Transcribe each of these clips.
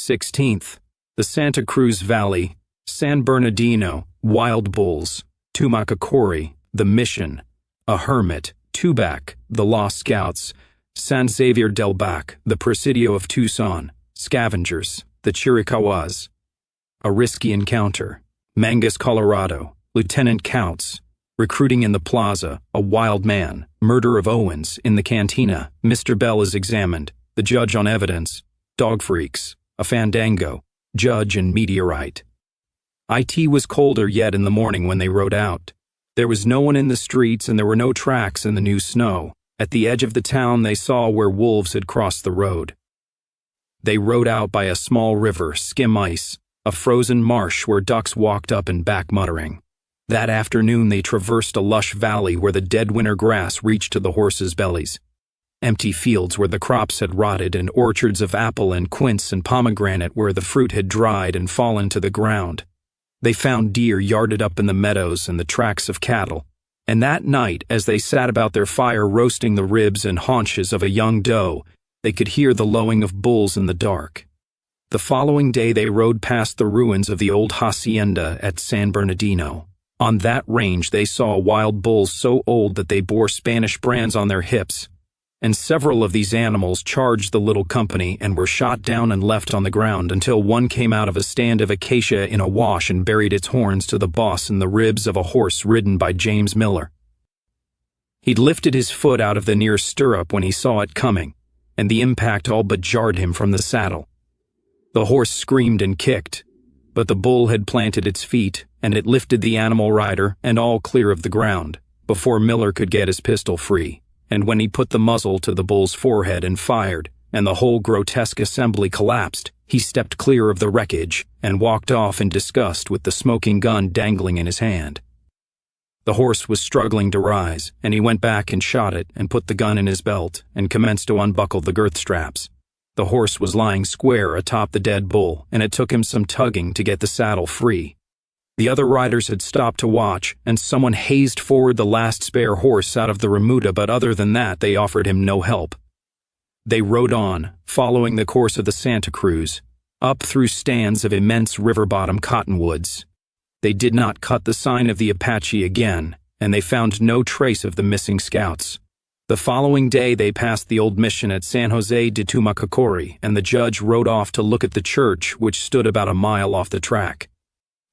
16th. The Santa Cruz Valley, San Bernardino, wild bulls, Tumacacori, the mission, a hermit, Tubac, the Lost Scouts, San Xavier del Bac, the Presidio of Tucson, scavengers, the Chiricahuas. A risky encounter, Mangus, Colorado, Lieutenant Counts, recruiting in the plaza, a wild man, murder of Owens, in the cantina, Mr. Bell is examined, the judge on evidence, dog freaks, a fandango, judge and meteorite. It was colder yet in the morning when they rode out. There was no one in the streets and there were no tracks in the new snow. At the edge of the town they saw where wolves had crossed the road. They rode out by a small river, skim ice, a frozen marsh where ducks walked up and back muttering. That afternoon they traversed a lush valley where the dead winter grass reached to the horses' bellies. Empty fields where the crops had rotted and orchards of apple and quince and pomegranate where the fruit had dried and fallen to the ground. They found deer yarded up in the meadows and the tracks of cattle. And that night, as they sat about their fire roasting the ribs and haunches of a young doe, they could hear the lowing of bulls in the dark. The following day they rode past the ruins of the old hacienda at San Bernardino. On that range they saw wild bulls so old that they bore Spanish brands on their hips, and several of these animals charged the little company and were shot down and left on the ground until one came out of a stand of acacia in a wash and buried its horns to the boss in the ribs of a horse ridden by James Miller. He'd lifted his foot out of the near stirrup when he saw it coming, and the impact all but jarred him from the saddle. The horse screamed and kicked, but the bull had planted its feet, and it lifted the animal rider and all clear of the ground, before Miller could get his pistol free. And when he put the muzzle to the bull's forehead and fired, and the whole grotesque assembly collapsed, he stepped clear of the wreckage and walked off in disgust with the smoking gun dangling in his hand. The horse was struggling to rise, and he went back and shot it and put the gun in his belt and commenced to unbuckle the girth straps. The horse was lying square atop the dead bull, and it took him some tugging to get the saddle free. The other riders had stopped to watch, and someone hazed forward the last spare horse out of the remuda, but other than that they offered him no help. They rode on, following the course of the Santa Cruz, up through stands of immense river-bottom cottonwoods. They did not cut the sign of the Apache again, and they found no trace of the missing scouts. The following day they passed the old mission at San Jose de Tumacacori, and the judge rode off to look at the church, which stood about a mile off the track.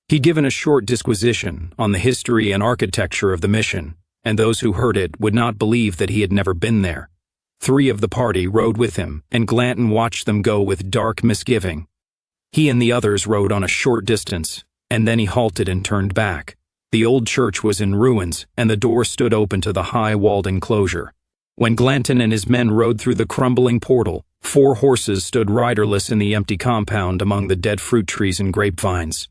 He'd given a short disquisition on the history and architecture of the mission, and those who heard it would not believe that he had never been there. 3 of the party rode with him, and Glanton watched them go with dark misgiving. He and the others rode on a short distance, and then he halted and turned back. The old church was in ruins, and the door stood open to the high walled enclosure. When Glanton and his men rode through the crumbling portal, 4 horses stood riderless in the empty compound among the dead fruit trees and grapevines.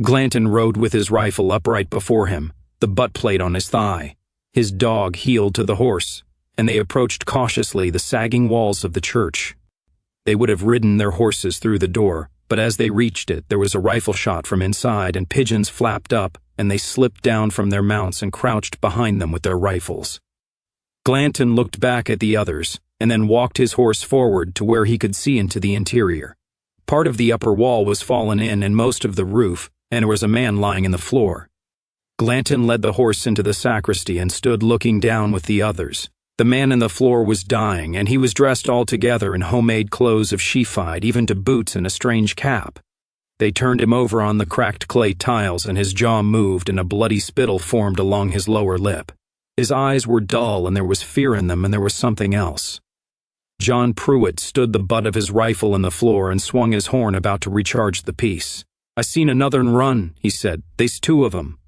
Glanton rode with his rifle upright before him, the butt plate on his thigh. His dog heeled to the horse, and they approached cautiously the sagging walls of the church. They would have ridden their horses through the door, but as they reached it, there was a rifle shot from inside, and pigeons flapped up, and they slipped down from their mounts and crouched behind them with their rifles. Glanton looked back at the others, and then walked his horse forward to where he could see into the interior. Part of the upper wall was fallen in and most of the roof, and there was a man lying in the floor. Glanton led the horse into the sacristy and stood looking down with the others. The man in the floor was dying, and he was dressed altogether in homemade clothes of sheep hide, even to boots and a strange cap. They turned him over on the cracked clay tiles, and his jaw moved and a bloody spittle formed along his lower lip. His eyes were dull, and there was fear in them, and there was something else. John Pruitt stood the butt of his rifle in the floor and swung his horn about to recharge the piece. "I seen another'n run," he said. "They's 2 of 'em."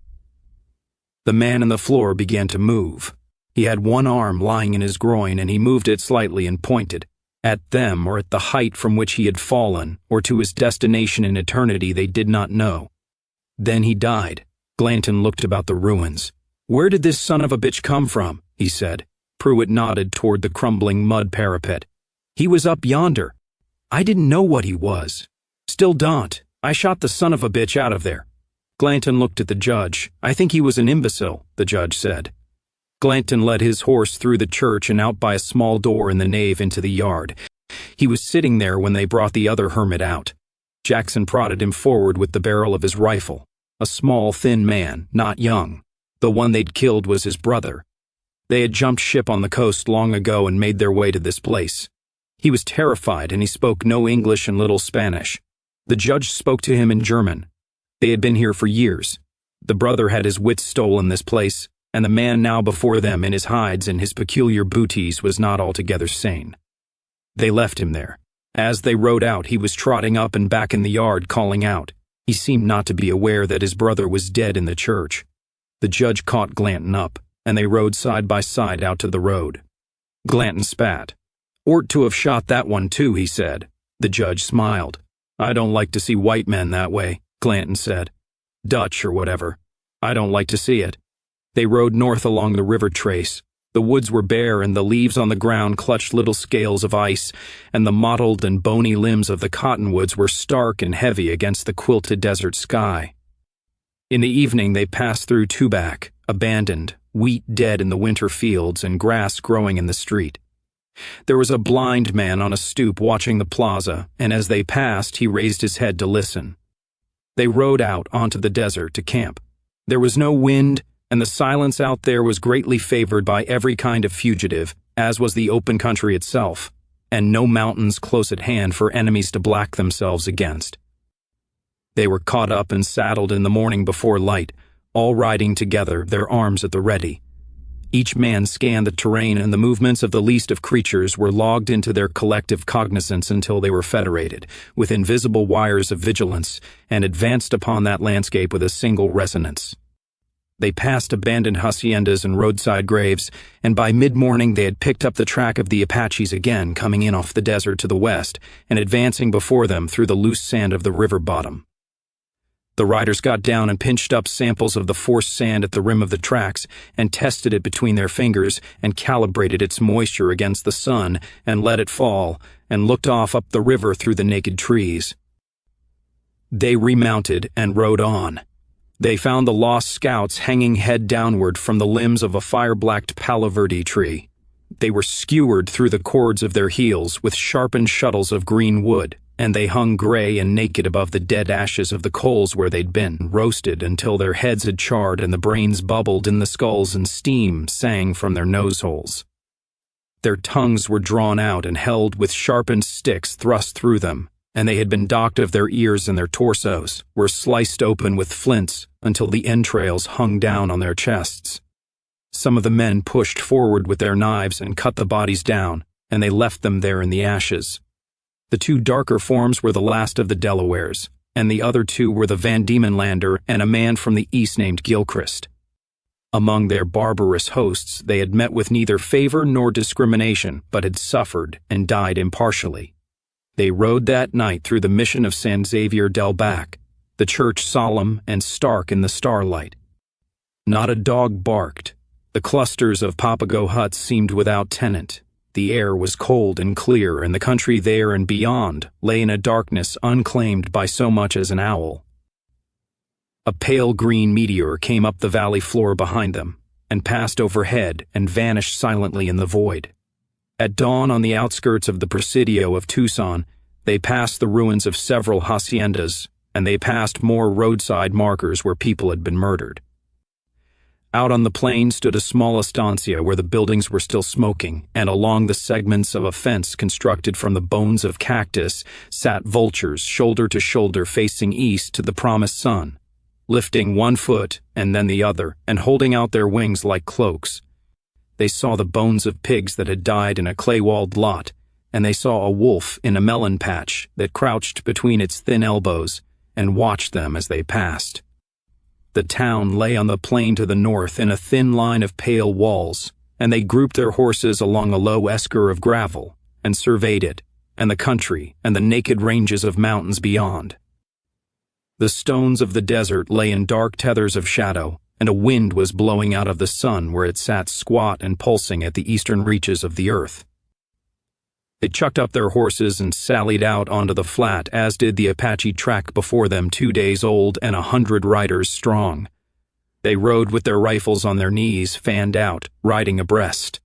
The man in the floor began to move. He had one arm lying in his groin, and he moved it slightly and pointed. At them, or at the height from which he had fallen, or to his destination in eternity, they did not know. Then he died. Glanton looked about the ruins. "Where did this son of a bitch come from?" he said. Pruitt nodded toward the crumbling mud parapet. "He was up yonder. I didn't know what he was. Still don't. I shot the son of a bitch out of there." Glanton looked at the judge. "I think he was an imbecile," the judge said. Glanton led his horse through the church and out by a small door in the nave into the yard. He was sitting there when they brought the other hermit out. Jackson prodded him forward with the barrel of his rifle. A small, thin man, not young. The one they'd killed was his brother. They had jumped ship on the coast long ago and made their way to this place. He was terrified and he spoke no English and little Spanish. The judge spoke to him in German. They had been here for years. The brother had his wits stolen this place, and the man now before them in his hides and his peculiar booties was not altogether sane. They left him there. As they rode out, he was trotting up and back in the yard, calling out. He seemed not to be aware that his brother was dead in the church. The judge caught Glanton up, and they rode side by side out to the road. Glanton spat. "Ort to have shot that one too," he said. The judge smiled. "I don't like to see white men that way," Glanton said. "Dutch or whatever. I don't like to see it." They rode north along the river trace. The woods were bare and the leaves on the ground clutched little scales of ice, and the mottled and bony limbs of the cottonwoods were stark and heavy against the quilted desert sky. In the evening they passed through Tubac, abandoned, wheat dead in the winter fields and grass growing in the street. There was a blind man on a stoop watching the plaza, and as they passed he raised his head to listen. They rode out onto the desert to camp. There was no wind, and the silence out there was greatly favored by every kind of fugitive, as was the open country itself, and no mountains close at hand for enemies to black themselves against. They were caught up and saddled in the morning before light, all riding together, their arms at the ready. Each man scanned the terrain, and the movements of the least of creatures were logged into their collective cognizance until they were federated, with invisible wires of vigilance, and advanced upon that landscape with a single resonance. They passed abandoned haciendas and roadside graves, and by mid-morning they had picked up the track of the Apaches again, coming in off the desert to the west, and advancing before them through the loose sand of the river bottom. The riders got down and pinched up samples of the forced sand at the rim of the tracks and tested it between their fingers and calibrated its moisture against the sun and let it fall and looked off up the river through the naked trees. They remounted and rode on. They found the lost scouts hanging head downward from the limbs of a fire-blacked palo verde tree. They were skewered through the cords of their heels with sharpened shuttles of green wood, and they hung gray and naked above the dead ashes of the coals where they'd been, roasted until their heads had charred and the brains bubbled in the skulls and steam sang from their nose holes. Their tongues were drawn out and held with sharpened sticks thrust through them, and they had been docked of their ears and their torsos, were sliced open with flints until the entrails hung down on their chests. Some of the men pushed forward with their knives and cut the bodies down, and they left them there in the ashes. The two darker forms were the last of the Delawares, and the other two were the Van Diemenlander and a man from the east named Gilchrist. Among their barbarous hosts they had met with neither favor nor discrimination, but had suffered and died impartially. They rode that night through the mission of San Xavier del Bac, the church solemn and stark in the starlight. Not a dog barked. The clusters of Papago huts seemed without tenant. The air was cold and clear, and the country there and beyond lay in a darkness unclaimed by so much as an owl. A pale green meteor came up the valley floor behind them, and passed overhead and vanished silently in the void. At dawn on the outskirts of the Presidio of Tucson, they passed the ruins of several haciendas, and they passed more roadside markers where people had been murdered. Out on the plain stood a small estancia where the buildings were still smoking, and along the segments of a fence constructed from the bones of cactus sat vultures shoulder to shoulder facing east to the promised sun, lifting one foot and then the other and holding out their wings like cloaks. They saw the bones of pigs that had died in a clay-walled lot, and they saw a wolf in a melon patch that crouched between its thin elbows and watched them as they passed. The town lay on the plain to the north in a thin line of pale walls, and they grouped their horses along a low esker of gravel and surveyed it, and the country and the naked ranges of mountains beyond. The stones of the desert lay in dark tethers of shadow, and a wind was blowing out of the sun where it sat squat and pulsing at the eastern reaches of the earth. They chucked up their horses and sallied out onto the flat, as did the Apache track before them, 2 days old and 100 riders strong. They rode with their rifles on their knees, fanned out, riding abreast.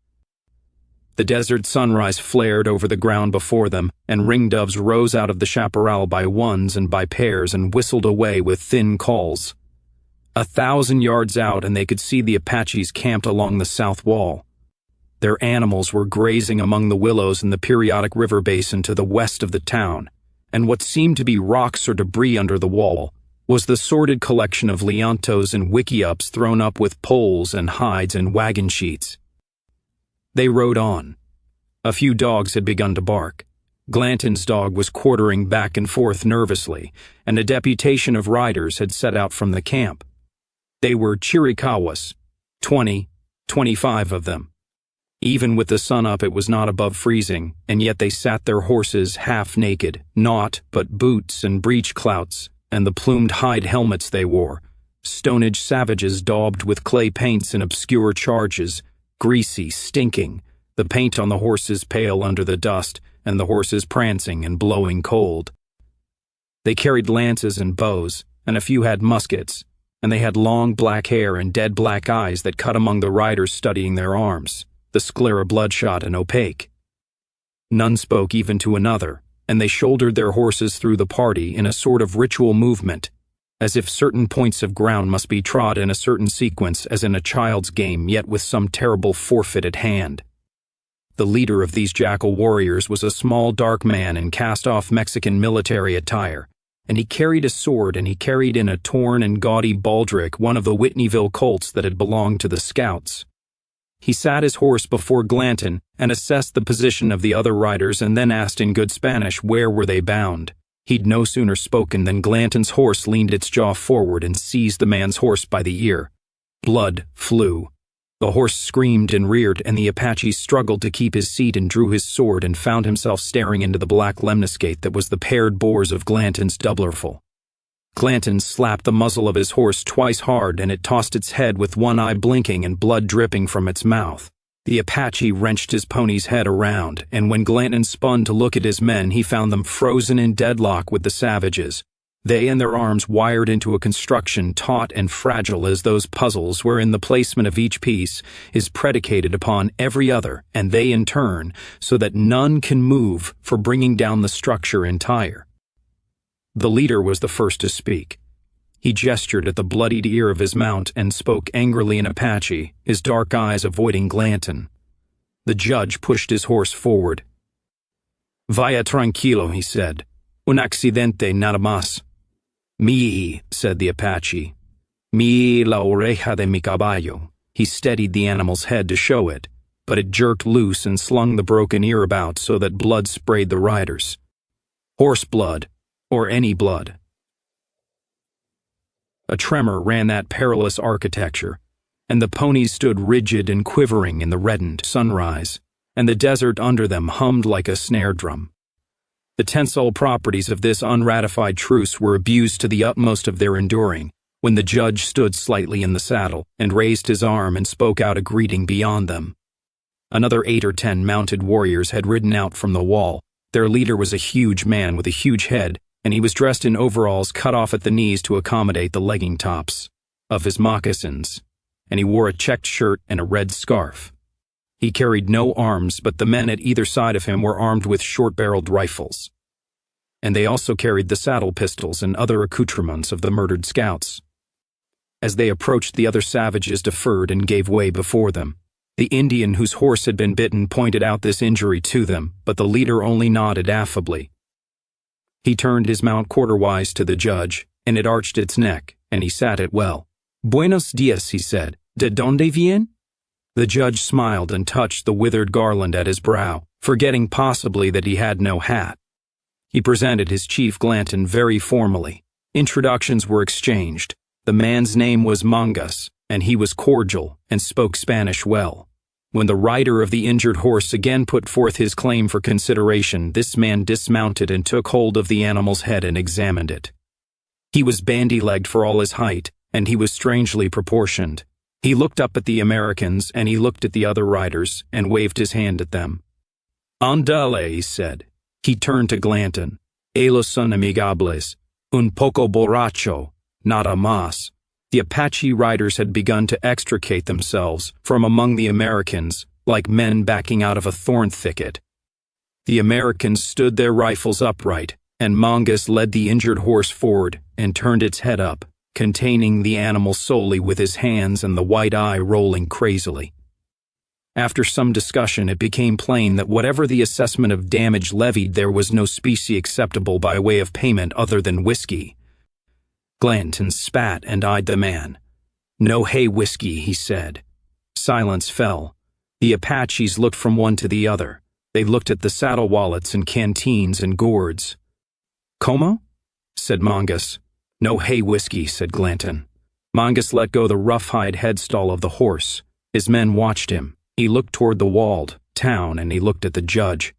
The desert sunrise flared over the ground before them, and ringdoves rose out of the chaparral by ones and by pairs and whistled away with thin calls. 1,000 yards out, and they could see the Apaches camped along the south wall. Their animals were grazing among the willows in the periodic river basin to the west of the town, and what seemed to be rocks or debris under the wall was the sordid collection of liantos and wickiups thrown up with poles and hides and wagon sheets. They rode on. A few dogs had begun to bark. Glanton's dog was quartering back and forth nervously, and a deputation of riders had set out from the camp. They were Chiricahuas, 25 of them. Even with the sun up, it was not above freezing, and yet they sat their horses half naked, naught but boots and breech clouts, and the plumed hide helmets they wore, stone-age savages daubed with clay paints and obscure charges, greasy, stinking, the paint on the horses pale under the dust, and the horses prancing and blowing cold. They carried lances and bows, and a few had muskets, and they had long black hair and dead black eyes that cut among the riders studying their arms, the sclera bloodshot and opaque. None spoke even to another, and they shouldered their horses through the party in a sort of ritual movement, as if certain points of ground must be trod in a certain sequence as in a child's game, yet with some terrible forfeit at hand. The leader of these jackal warriors was a small dark man in cast-off Mexican military attire, and he carried a sword, and he carried in a torn and gaudy baldric one of the Whitneyville Colts that had belonged to the scouts. He sat his horse before Glanton and assessed the position of the other riders, and then asked in good Spanish where were they bound. He'd no sooner spoken than Glanton's horse leaned its jaw forward and seized the man's horse by the ear. Blood flew. The horse screamed and reared, and the Apache struggled to keep his seat and drew his sword and found himself staring into the black lemniscate that was the paired bores of Glanton's doublerful. Glanton slapped the muzzle of his horse twice hard, and it tossed its head with one eye blinking and blood dripping from its mouth. The Apache wrenched his pony's head around, and when Glanton spun to look at his men, he found them frozen in deadlock with the savages. They and their arms wired into a construction taut and fragile as those puzzles wherein the placement of each piece is predicated upon every other, and they in turn, so that none can move for bringing down the structure entire. The leader was the first to speak. He gestured at the bloodied ear of his mount and spoke angrily in Apache, his dark eyes avoiding Glanton. The judge pushed his horse forward. "Vaya tranquilo," he said. "Un accidente nada más." "Mi," said the Apache. "Mi la oreja de mi caballo." He steadied the animal's head to show it, but it jerked loose and slung the broken ear about so that blood sprayed the riders. Horse blood, or any blood. A tremor ran that perilous architecture, and the ponies stood rigid and quivering in the reddened sunrise, and the desert under them hummed like a snare drum. The tensile properties of this unratified truce were abused to the utmost of their enduring, when the judge stood slightly in the saddle and raised his arm and spoke out a greeting beyond them. Another 8 or 10 mounted warriors had ridden out from the wall. Their leader was a huge man with a huge head, and he was dressed in overalls cut off at the knees to accommodate the legging tops of his moccasins, and he wore a checked shirt and a red scarf. He carried no arms, but the men at either side of him were armed with short-barreled rifles, and they also carried the saddle pistols and other accoutrements of the murdered scouts. As they approached, the other savages deferred and gave way before them. The Indian whose horse had been bitten pointed out this injury to them, but the leader only nodded affably. He turned his mount quarterwise to the judge, and it arched its neck, and he sat it well. "Buenos dias," he said. "De donde vien?" The judge smiled and touched the withered garland at his brow, forgetting possibly that he had no hat. He presented his chief Glanton very formally. Introductions were exchanged. The man's name was Mangas, and he was cordial and spoke Spanish well. When the rider of the injured horse again put forth his claim for consideration, this man dismounted and took hold of the animal's head and examined it. He was bandy-legged for all his height, and he was strangely proportioned. He looked up at the Americans, and he looked at the other riders, and waved his hand at them. "Andale," he said. He turned to Glanton. "Ellos son amigables. Un poco borracho. Nada más." The Apache riders had begun to extricate themselves from among the Americans like men backing out of a thorn thicket. The Americans stood their rifles upright, and Mongus led the injured horse forward and turned its head up, containing the animal solely with his hands and the white eye rolling crazily. After some discussion, it became plain that whatever the assessment of damage levied, there was no specie acceptable by way of payment other than whiskey. Glanton spat and eyed the man. "No hay whiskey," he said. Silence fell. The Apaches looked from one to the other. They looked at the saddle wallets and canteens and gourds. "Como?" said Mongus. "No hay whiskey," said Glanton. Mongus let go the rough-hide headstall of the horse. His men watched him. He looked toward the walled town, and he looked at the judge.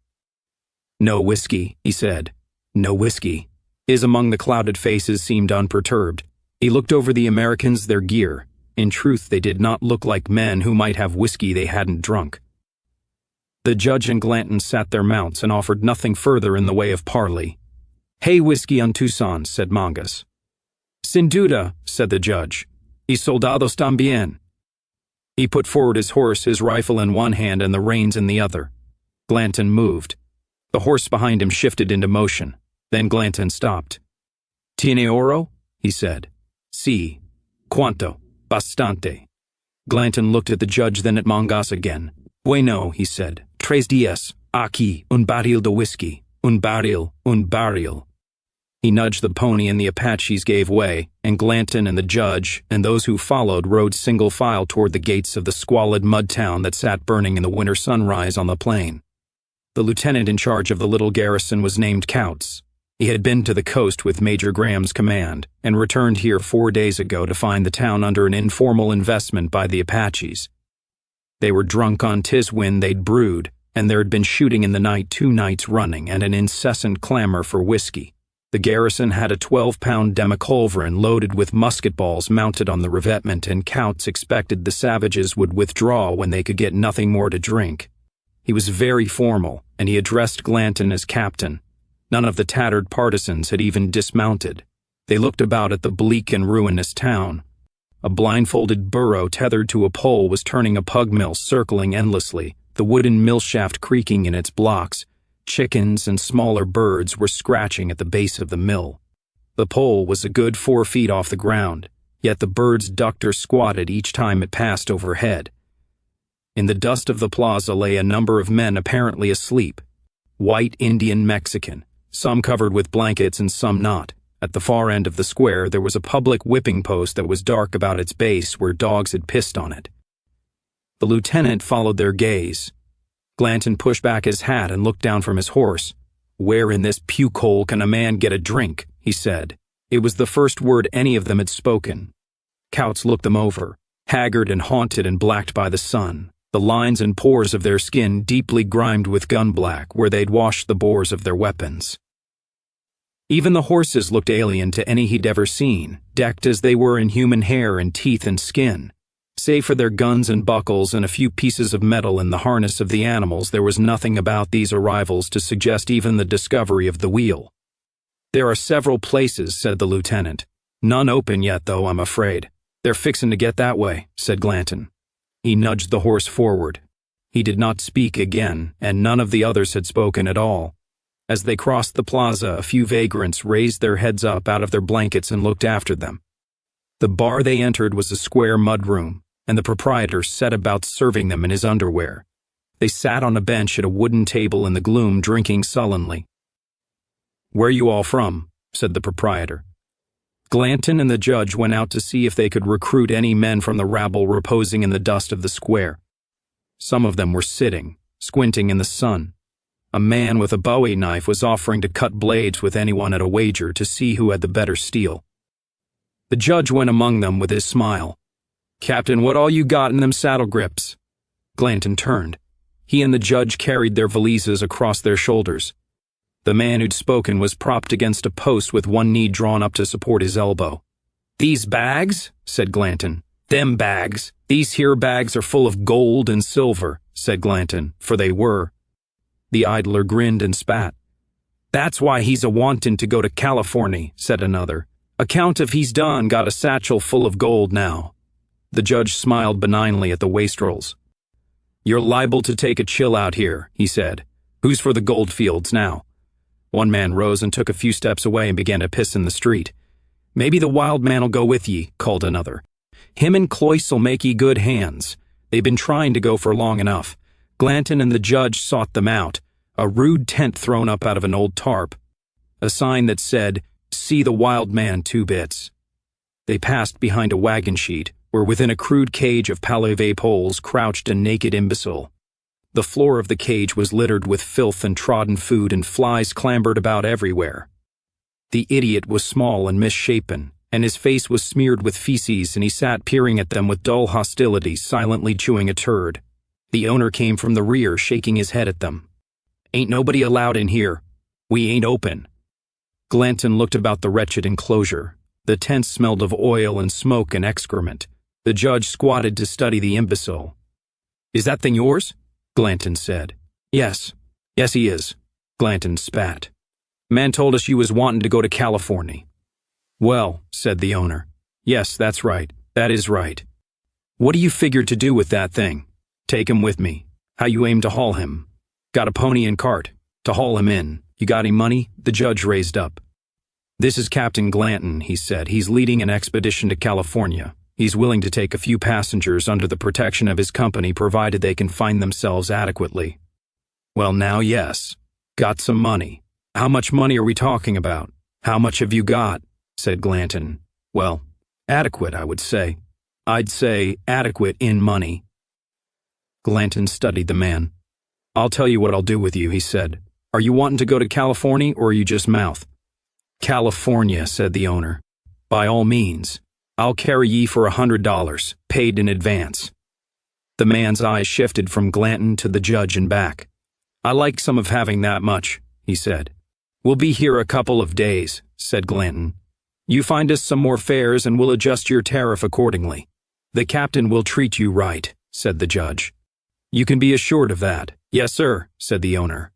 "No whiskey," he said. "No whiskey." His among the clouded faces seemed unperturbed. He looked over the Americans, their gear. In truth, they did not look like men who might have whiskey they hadn't drunk. The judge and Glanton sat their mounts and offered nothing further in the way of parley. "Hay whiskey on Tucson," said Mongus. "Sin duda," said the judge. "Y soldados también." He put forward his horse, his rifle in one hand and the reins in the other. Glanton moved. The horse behind him shifted into motion. Then Glanton stopped. "Tiene oro?" he said. "Sí. Cuánto? Bastante." Glanton looked at the judge, then at Mongus again. "Bueno," he said. "Tres días. Aquí, un barril de whiskey. Un barril, un barril." He nudged the pony and the Apaches gave way, and Glanton and the judge and those who followed rode single file toward the gates of the squalid mud town that sat burning in the winter sunrise on the plain. The lieutenant in charge of the little garrison was named Couts. He had been to the coast with Major Graham's command and returned here 4 days ago to find the town under an informal investment by the Apaches. They were drunk on 'tis wind they'd brewed, and there had been shooting in the night 2 nights running and an incessant clamor for whiskey. The garrison had a 12-pound demi-culverin loaded with musket balls mounted on the revetment, and Couts expected the savages would withdraw when they could get nothing more to drink. He was very formal, and he addressed Glanton as captain. None of the tattered partisans had even dismounted. They looked about at the bleak and ruinous town. A blindfolded burro tethered to a pole was turning a pug mill, circling endlessly, the wooden mill shaft creaking in its blocks. Chickens and smaller birds were scratching at the base of the mill. The pole was a good 4 feet off the ground, yet the birds ducked or squatted each time it passed overhead. In the dust of the plaza lay a number of men apparently asleep. White, Indian, Mexican, some covered with blankets and some not. At the far end of the square there was a public whipping post that was dark about its base where dogs had pissed on it. The lieutenant followed their gaze. Glanton pushed back his hat and looked down from his horse. "Where in this puke hole can a man get a drink?" he said. It was the first word any of them had spoken. Couts looked them over, haggard and haunted and blacked by the sun, the lines and pores of their skin deeply grimed with gunblack where they'd washed the bores of their weapons. Even the horses looked alien to any he'd ever seen, decked as they were in human hair and teeth and skin. Save for their guns and buckles and a few pieces of metal in the harness of the animals, there was nothing about these arrivals to suggest even the discovery of the wheel. "There are several places," said the lieutenant. "None open yet, though, I'm afraid." "They're fixin' to get that way," said Glanton. He nudged the horse forward. He did not speak again, and none of the others had spoken at all. As they crossed the plaza, a few vagrants raised their heads up out of their blankets and looked after them. The bar they entered was a square mudroom, and the proprietor set about serving them in his underwear. They sat on a bench at a wooden table in the gloom, drinking sullenly. "Where are you all from?" said the proprietor. Glanton and the judge went out to see if they could recruit any men from the rabble reposing in the dust of the square. Some of them were sitting, squinting in the sun. A man with a bowie knife was offering to cut blades with anyone at a wager to see who had the better steel. The judge went among them with his smile. "Captain, what all you got in them saddle grips?" Glanton turned. He and the judge carried their valises across their shoulders. The man who'd spoken was propped against a post with one knee drawn up to support his elbow. "These bags?" said Glanton. "Them bags. These here bags are full of gold and silver," said Glanton, for they were. The idler grinned and spat. "That's why he's a-wantin' to go to Californy," said another. "Account if he's done got a satchel full of gold now." The judge smiled benignly at the wastrels. "You're liable to take a chill out here," he said. "Who's for the gold fields now?" One man rose and took a few steps away and began to piss in the street. "Maybe the wild man'll go with ye," called another. "Him and Cloyce'll make ye good hands. They've been trying to go for long enough." Glanton and the judge sought them out, a rude tent thrown up out of an old tarp, a sign that said, "See the wild man 2 bits." They passed behind a wagon sheet, where within a crude cage of palave poles crouched a naked imbecile. The floor of the cage was littered with filth and trodden food, and flies clambered about everywhere. The idiot was small and misshapen, and his face was smeared with feces, and he sat peering at them with dull hostility, silently chewing a turd. The owner came from the rear, shaking his head at them. "Ain't nobody allowed in here. We ain't open." Glanton looked about the wretched enclosure. The tent smelled of oil and smoke and excrement. The judge squatted to study the imbecile. "Is that thing yours?" Glanton said. Yes, he is," Glanton spat. "Man told us you was wantin' to go to Californy." "Well," said the owner. "Yes, that's right. That is right. What do you figure to do with that thing?" "Take him with me." "How you aim to haul him?" "Got a pony and cart. To haul him in. You got any money?" The judge raised up. "This is Captain Glanton," he said. "He's leading an expedition to California. He's willing to take a few passengers under the protection of his company, provided they can find themselves adequately." "Well, now, yes. Got some money. How much money are we talking about?" "How much have you got?" said Glanton. "Well, adequate, I would say. I'd say adequate in money." Glanton studied the man. "I'll tell you what I'll do with you," he said. "Are you wanting to go to California, or are you just mouth?" "California," said the owner. "By all means. I'll carry ye for $100, paid in advance." The man's eyes shifted from Glanton to the judge and back. "I like some of having that much," he said. "We'll be here a couple of days," said Glanton. "You find us some more fares and we'll adjust your tariff accordingly." "The captain will treat you right," said the judge. "You can be assured of that." "Yes, sir," said the owner.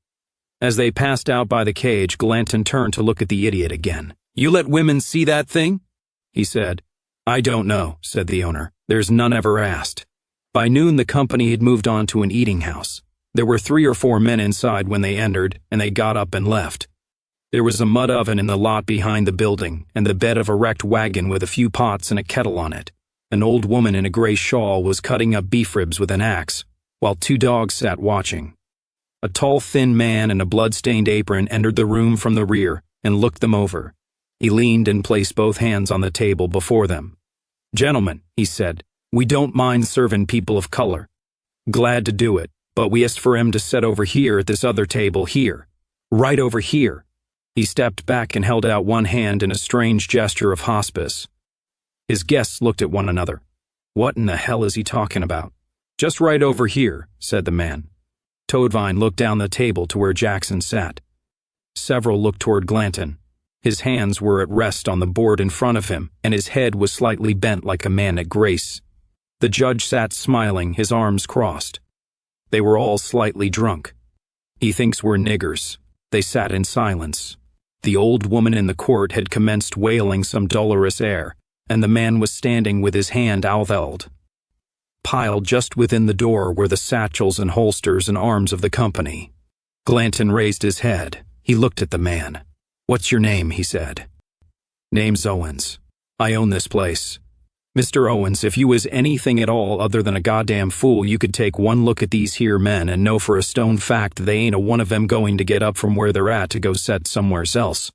As they passed out by the cage, Glanton turned to look at the idiot again. "You let women see that thing?" he said. "I don't know," said the owner. "There's none ever asked." By noon, the company had moved on to an eating house. There were 3 or 4 men inside when they entered, and they got up and left. There was a mud oven in the lot behind the building, and the bed of a wrecked wagon with a few pots and a kettle on it. An old woman in a gray shawl was cutting up beef ribs with an axe, while 2 dogs sat watching. A tall, thin man in a blood-stained apron entered the room from the rear and looked them over. He leaned and placed both hands on the table before them. "Gentlemen," he said, "we don't mind serving people of color. Glad to do it, but we asked for 'em to sit over here at this other table here. Right over here." He stepped back and held out one hand in a strange gesture of hospice. His guests looked at one another. "What in the hell is he talking about?" "Just right over here," said the man. Toadvine looked down the table to where Jackson sat. Several looked toward Glanton. His hands were at rest on the board in front of him, and his head was slightly bent like a man at grace. The judge sat smiling, his arms crossed. They were all slightly drunk. "He thinks we're niggers." They sat in silence. The old woman in the court had commenced wailing some dolorous air, and the man was standing with his hand outheld. Piled just within the door were the satchels and holsters and arms of the company. Glanton raised his head. He looked at the man. "What's your name?" he said. "Name's Owens. I own this place. Mr. Owens, if you was anything at all other than a goddamn fool, you could take one look at these here men and know for a stone fact they ain't a one of them going to get up from where they're at to go set somewheres else."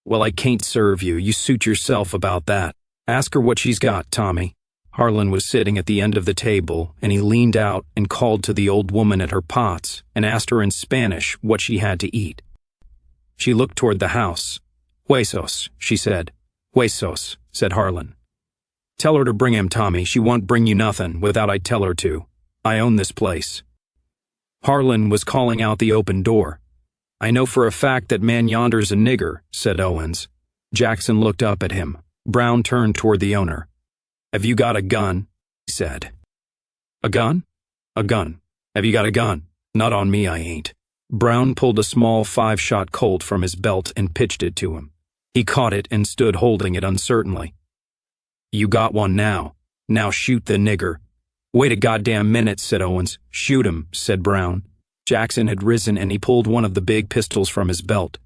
"Well, I can't serve you. You suit yourself about that. Ask her what she's got, Tommy." Harlan was sitting at the end of the table, and he leaned out and called to the old woman at her pots and asked her in Spanish what she had to eat. She looked toward the house. "Huesos," she said. "Huesos," said Harlan. "Tell her to bring him, Tommy. She won't bring you nothing without I tell her to. I own this place." Harlan was calling out the open door. "I know for a fact that man yonder's a nigger," said Owens. Jackson looked up at him. Brown turned toward the owner. "Have you got a gun?" he said. "A gun?" "A gun. Have you got a gun?" "Not on me, I ain't." Brown pulled a small 5-shot Colt from his belt and pitched it to him. He caught it and stood holding it uncertainly. "You got one now. Now shoot the nigger." Wait a goddamn minute, said Owens. Shoot him, said Brown. Jackson had risen and he pulled one of the big pistols from his belt.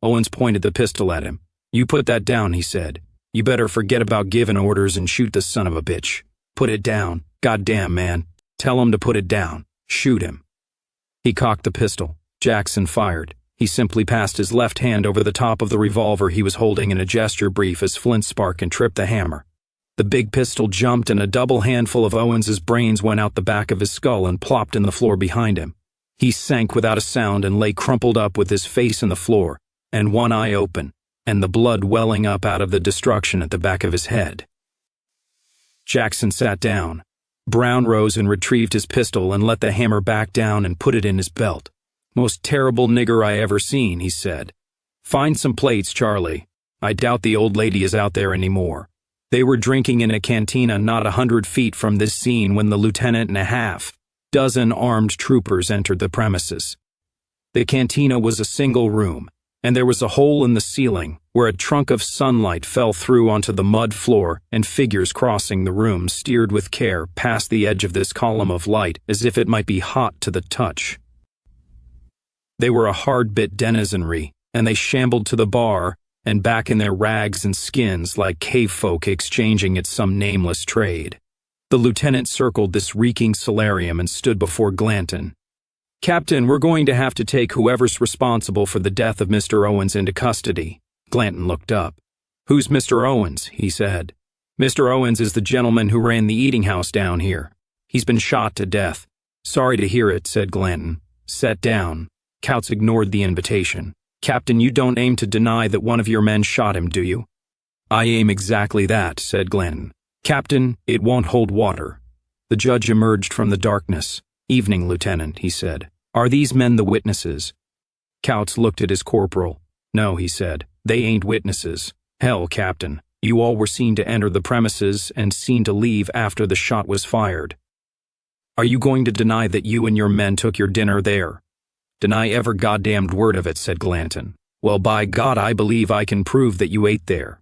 Owens pointed the pistol at him. You put that down, he said. You better forget about giving orders and shoot the son of a bitch. Put it down. Goddamn, man. Tell him to put it down. Shoot him. He cocked the pistol. Jackson fired. He simply passed his left hand over the top of the revolver he was holding in a gesture brief as flint spark and tripped the hammer. The big pistol jumped and a double handful of Owens's brains went out the back of his skull and plopped in the floor behind him. He sank without a sound and lay crumpled up with his face in the floor, and one eye open, and the blood welling up out of the destruction at the back of his head. Jackson sat down. Brown rose and retrieved his pistol and let the hammer back down and put it in his belt. Most terrible nigger I ever seen, he said. Find some plates, Charlie. I doubt the old lady is out there anymore. They were drinking in a cantina not 100 feet from this scene when the lieutenant and a half dozen armed troopers entered the premises. The cantina was a single room, and there was a hole in the ceiling where a trunk of sunlight fell through onto the mud floor, and figures crossing the room steered with care past the edge of this column of light as if it might be hot to the touch. They were a hard-bit denizenry, and they shambled to the bar and back in their rags and skins like cave folk exchanging at some nameless trade. The lieutenant circled this reeking solarium and stood before Glanton. Captain, we're going to have to take whoever's responsible for the death of Mr. Owens into custody. Glanton looked up. Who's Mr. Owens? He said. Mr. Owens is the gentleman who ran the eating house down here. He's been shot to death. Sorry to hear it, said Glanton. Set down. Couts ignored the invitation. Captain, you don't aim to deny that one of your men shot him, do you? I aim exactly that, said Glanton. Captain, it won't hold water. The judge emerged from the darkness. Evening, Lieutenant, he said. Are these men the witnesses? Couts looked at his corporal. No, he said. They ain't witnesses. Hell, Captain. You all were seen to enter the premises and seen to leave after the shot was fired. Are you going to deny that you and your men took your dinner there? Deny every goddamned word of it, said Glanton. Well, by God, I believe I can prove that you ate there.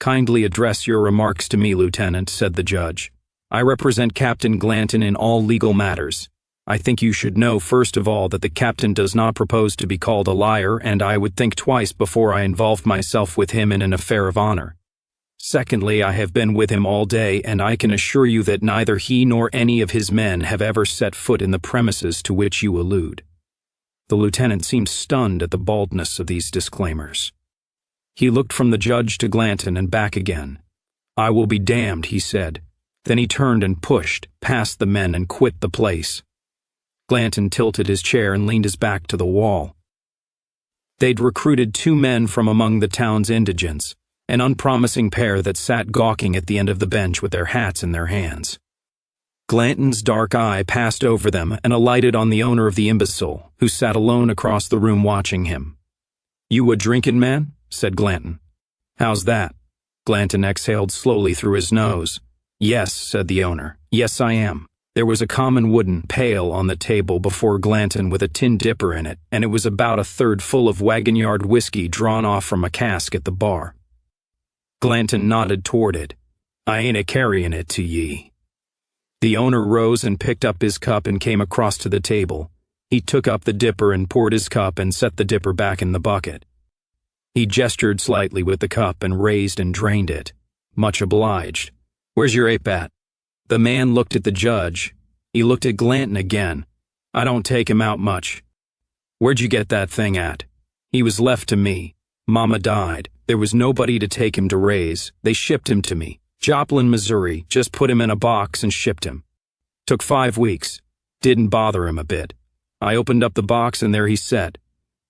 Kindly address your remarks to me, Lieutenant, said the judge. I represent Captain Glanton in all legal matters. I think you should know, first of all, that the captain does not propose to be called a liar, and I would think twice before I involved myself with him in an affair of honor. Secondly, I have been with him all day, and I can assure you that neither he nor any of his men have ever set foot in the premises to which you allude. The lieutenant seemed stunned at the baldness of these disclaimers. He looked from the judge to Glanton and back again. I will be damned, he said. Then he turned and pushed past the men and quit the place. Glanton tilted his chair and leaned his back to the wall. They'd recruited 2 men from among the town's indigents, an unpromising pair that sat gawking at the end of the bench with their hats in their hands. Glanton's dark eye passed over them and alighted on the owner of the imbecile, who sat alone across the room watching him. You a drinking man? Said Glanton. How's that? Glanton exhaled slowly through his nose. Yes, said the owner. Yes, I am. There was a common wooden pail on the table before Glanton with a tin dipper in it, and it was about a third full of wagon-yard whiskey drawn off from a cask at the bar. Glanton nodded toward it. I ain't a-carrying it to ye. The owner rose and picked up his cup and came across to the table. He took up the dipper and poured his cup and set the dipper back in the bucket. He gestured slightly with the cup and raised and drained it. Much obliged. Where's your ape at? The man looked at the judge. He looked at Glanton again. I don't take him out much. Where'd you get that thing at? He was left to me. Mama died. There was nobody to take him to raise. They shipped him to me. Joplin, Missouri, just put him in a box and shipped him. Took 5 weeks. Didn't bother him a bit. I opened up the box and there he sat.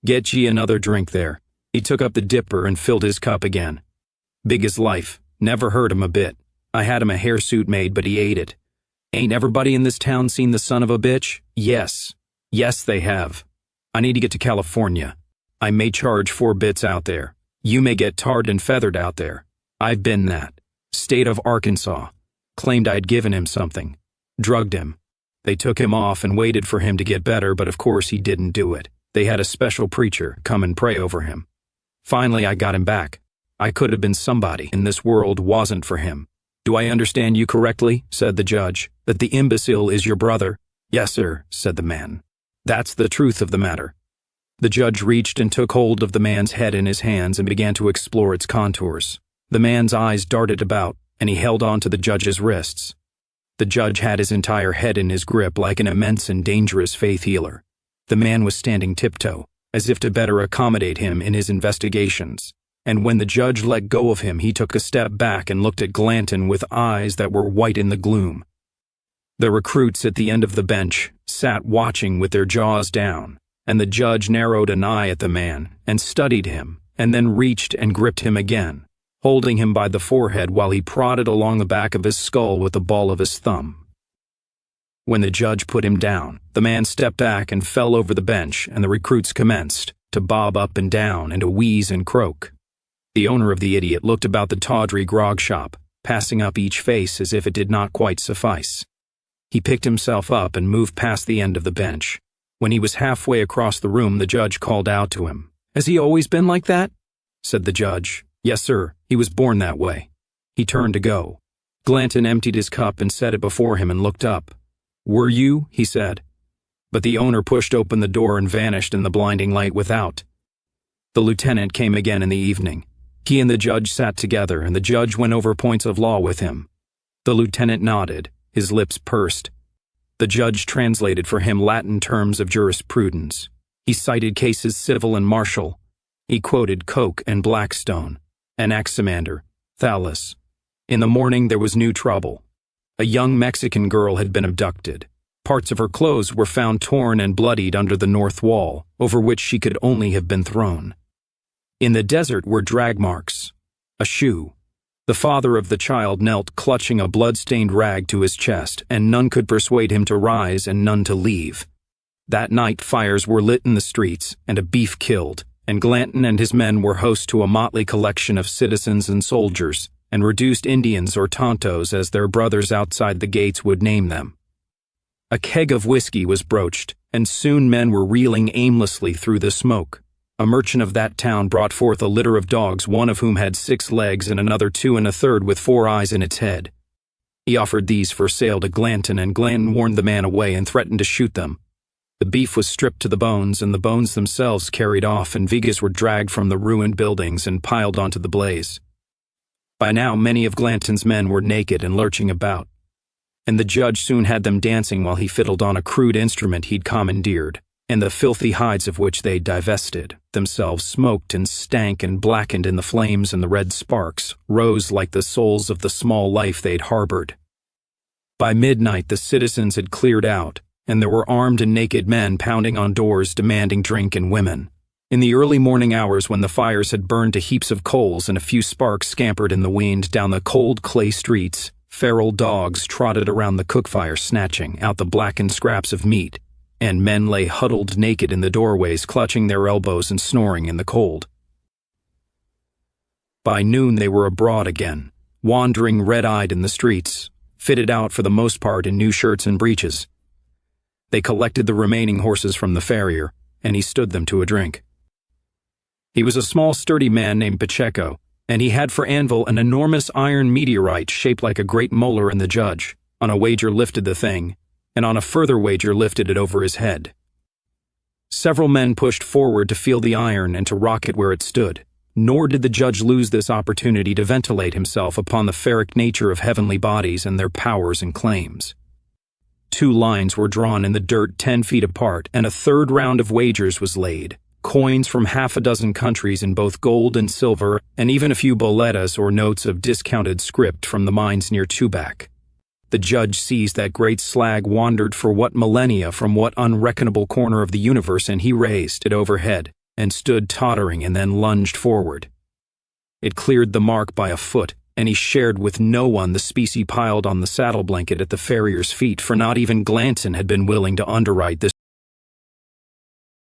Get ye another drink there. He took up the dipper and filled his cup again. Big as life. Never hurt him a bit. I had him a hairsuit made, but he ate it. Ain't everybody in this town seen the son of a bitch? Yes. Yes, they have. I need to get to California. I may charge 4 bits out there. You may get tarred and feathered out there. I've been that. State of Arkansas. Claimed I'd given him something. Drugged him. They took him off and waited for him to get better, but of course he didn't do it. They had a special preacher come and pray over him. Finally, I got him back. I could have been somebody in this world wasn't for him. Do I understand you correctly? Said the judge. That the imbecile is your brother?" "Yes, sir," said the man. "That's the truth of the matter." The judge reached and took hold of the man's head in his hands and began to explore its contours. The man's eyes darted about, and he held on to the judge's wrists. The judge had his entire head in his grip like an immense and dangerous faith healer. The man was standing tiptoe, as if to better accommodate him in his investigations, and when the judge let go of him, he took a step back and looked at Glanton with eyes that were white in the gloom. The recruits at the end of the bench sat watching with their jaws down, and the judge narrowed an eye at the man and studied him, and then reached and gripped him again, holding him by the forehead while he prodded along the back of his skull with the ball of his thumb. When the judge put him down, the man stepped back and fell over the bench, and the recruits commenced to bob up and down and to wheeze and croak. The owner of the idiot looked about the tawdry grog shop, passing up each face as if it did not quite suffice. He picked himself up and moved past the end of the bench. When he was halfway across the room, the judge called out to him. "Has he always been like that?" said the judge. "Yes, sir, he was born that way." He turned to go. Glanton emptied his cup and set it before him and looked up. "Were you?" he said. But the owner pushed open the door and vanished in the blinding light without. The lieutenant came again in the evening. He and the judge sat together, and the judge went over points of law with him. The lieutenant nodded, his lips pursed. The judge translated for him Latin terms of jurisprudence. He cited cases civil and martial. He quoted Koch and Blackstone, Anaximander, Thales. In the morning there was new trouble. A young Mexican girl had been abducted. Parts of her clothes were found torn and bloodied under the north wall, over which she could only have been thrown. In the desert were drag marks. A shoe. The father of the child knelt clutching a blood-stained rag to his chest, and none could persuade him to rise and none to leave. That night fires were lit in the streets, and a beef killed, and Glanton and his men were host to a motley collection of citizens and soldiers, and reduced Indians or Tontos as their brothers outside the gates would name them. A keg of whiskey was broached, and soon men were reeling aimlessly through the smoke. A merchant of that town brought forth a litter of dogs, one of whom had 6 legs and another 2 and a third with 4 eyes in its head. He offered these for sale to Glanton, and Glanton warned the man away and threatened to shoot them. The beef was stripped to the bones, and the bones themselves carried off, and vigas were dragged from the ruined buildings and piled onto the blaze. By now many of Glanton's men were naked and lurching about, and the judge soon had them dancing while he fiddled on a crude instrument he'd commandeered, and the filthy hides of which they divested, themselves smoked and stank and blackened in the flames, and the red sparks rose like the souls of the small life they'd harbored. By midnight the citizens had cleared out, and there were armed and naked men pounding on doors demanding drink and women. In the early morning hours, when the fires had burned to heaps of coals and a few sparks scampered in the wind down the cold clay streets, feral dogs trotted around the cookfire snatching out the blackened scraps of meat, and men lay huddled naked in the doorways clutching their elbows and snoring in the cold. By noon they were abroad again, wandering red-eyed in the streets, fitted out for the most part in new shirts and breeches. They collected the remaining horses from the farrier, and he stood them to a drink. He was a small sturdy man named Pacheco, and he had for anvil an enormous iron meteorite shaped like a great molar, and the judge, on a wager, lifted the thing, and on a further wager lifted it over his head. Several men pushed forward to feel the iron and to rock it where it stood, nor did the judge lose this opportunity to ventilate himself upon the ferric nature of heavenly bodies and their powers and claims. 2 lines were drawn in the dirt 10 feet apart, and a third round of wagers was laid. Coins from 6 countries in both gold and silver, and even a few boletas or notes of discounted script from the mines near Tubac. The judge seized that great slag wandered for what millennia from what unreckonable corner of the universe, and he raised it overhead, and stood tottering and then lunged forward. It cleared the mark by a foot, and he shared with no one the specie piled on the saddle blanket at the farrier's feet, for not even Glanton had been willing to underwrite this